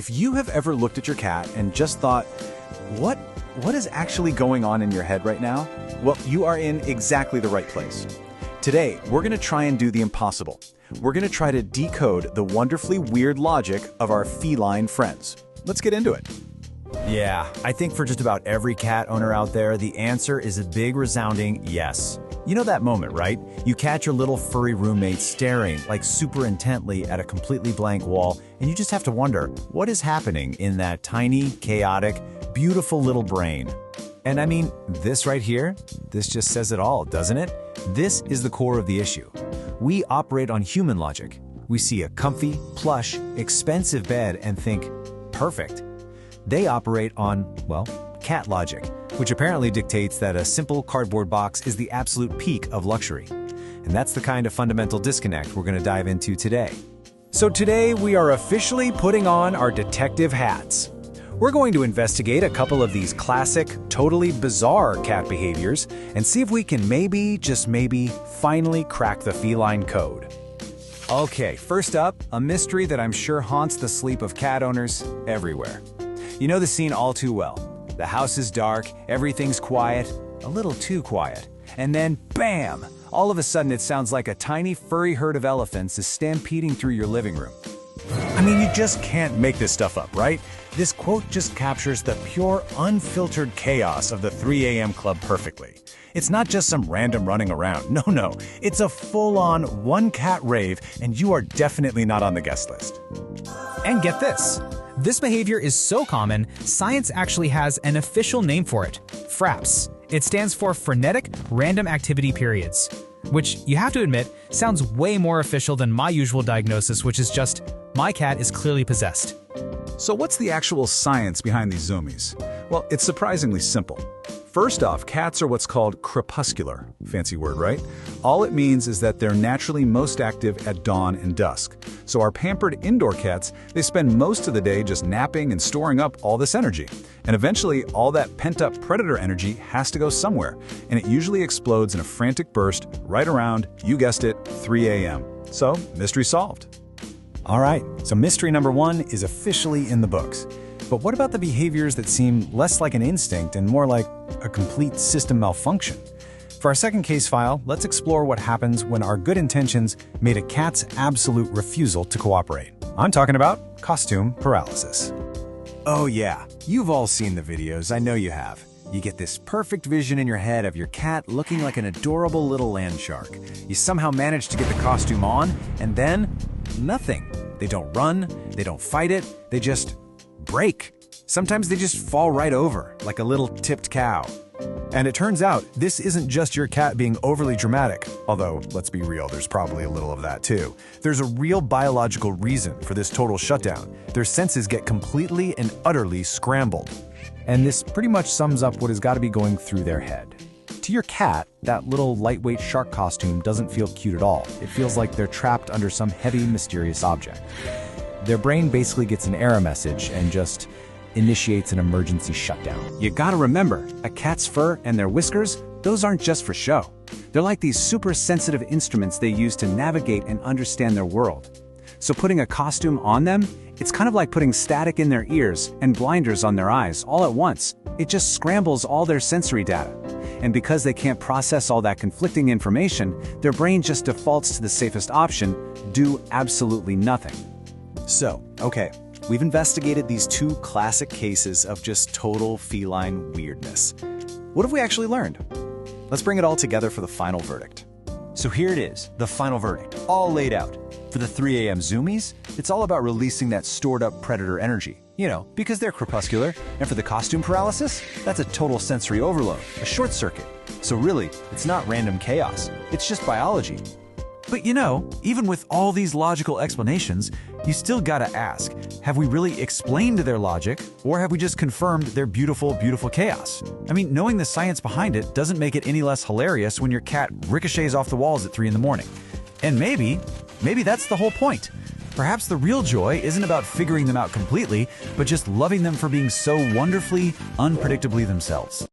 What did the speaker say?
If you have ever looked at your cat and just thought, what is actually going on in your head right now? Well, you are in exactly the right place. Today, we're going to try and do the impossible. We're going to try to decode the wonderfully weird logic of our feline friends. Let's get into it. Yeah, I think for just about every cat owner out there, the answer is a big resounding yes. You know that moment, right? You catch your little furry roommate staring like super intently at a completely blank wall, and you just have to wonder, what is happening in that tiny, chaotic, beautiful little brain? And I mean, this right here, this just says it all, doesn't it? This is the core of the issue. We operate on human logic. We see a comfy, plush, expensive bed and think, perfect. They operate on, well, cat logic, which apparently dictates that a simple cardboard box is the absolute peak of luxury. And that's the kind of fundamental disconnect we're going to dive into today. So today we are officially putting on our detective hats. We're going to investigate a couple of these classic, totally bizarre cat behaviors and see if we can maybe, just maybe, finally crack the feline code. Okay, first up, a mystery that I'm sure haunts the sleep of cat owners everywhere. You know the scene all too well. The house is dark, everything's quiet, a little too quiet. And then, bam! All of a sudden it sounds like a tiny furry herd of elephants is stampeding through your living room. I mean, you just can't make this stuff up, right? This quote just captures the pure, unfiltered chaos of the 3 a.m. club perfectly. It's not just some random running around. No. It's a full-on one-cat rave, and you are definitely not on the guest list. And get this. This behavior is so common, science actually has an official name for it, FRAPs. It stands for Frenetic Random Activity Periods, which, you have to admit, sounds way more official than my usual diagnosis, which is just, my cat is clearly possessed. So what's the actual science behind these Zoomies? Well, it's surprisingly simple. First off, cats are what's called crepuscular. Fancy word, right? All it means is that they're naturally most active at dawn and dusk. So our pampered indoor cats, they spend most of the day just napping and storing up all this energy. And eventually, all that pent-up predator energy has to go somewhere, and it usually explodes in a frantic burst right around, you guessed it, 3 a.m. So, mystery solved. All right, so mystery number one is officially in the books. But what about the behaviors that seem less like an instinct and more like a complete system malfunction? For our second case file, let's explore what happens when our good intentions made a cat's absolute refusal to cooperate. I'm talking about costume paralysis. Oh yeah, you've all seen the videos, I know you have. You get this perfect vision in your head of your cat looking like an adorable little land shark. You somehow manage to get the costume on, and then nothing. They don't run, they don't fight it, they just break. Sometimes they just fall right over, like a little tipped cow. And it turns out, this isn't just your cat being overly dramatic, although, let's be real, there's probably a little of that too. There's a real biological reason for this total shutdown. Their senses get completely and utterly scrambled. And this pretty much sums up what has got to be going through their head. To your cat, that little lightweight shark costume doesn't feel cute at all. It feels like they're trapped under some heavy, mysterious object. Their brain basically gets an error message and just initiates an emergency shutdown. You gotta remember, a cat's fur and their whiskers, those aren't just for show. They're like these super sensitive instruments they use to navigate and understand their world. So putting a costume on them, it's kind of like putting static in their ears and blinders on their eyes all at once. It just scrambles all their sensory data. And because they can't process all that conflicting information, their brain just defaults to the safest option, do absolutely nothing. So, okay, we've investigated these two classic cases of just total feline weirdness. What have we actually learned? Let's bring it all together for the final verdict. So here it is, the final verdict, all laid out. For the 3 a.m. Zoomies, it's all about releasing that stored up predator energy. You know, because they're crepuscular. And for the costume paralysis, that's a total sensory overload, a short circuit. So really, it's not random chaos, it's just biology. But you know, even with all these logical explanations, you still gotta ask, have we really explained their logic, or have we just confirmed their beautiful, beautiful chaos? I mean, knowing the science behind it doesn't make it any less hilarious when your cat ricochets off the walls at 3 in the morning. And maybe that's the whole point. Perhaps the real joy isn't about figuring them out completely, but just loving them for being so wonderfully, unpredictably themselves.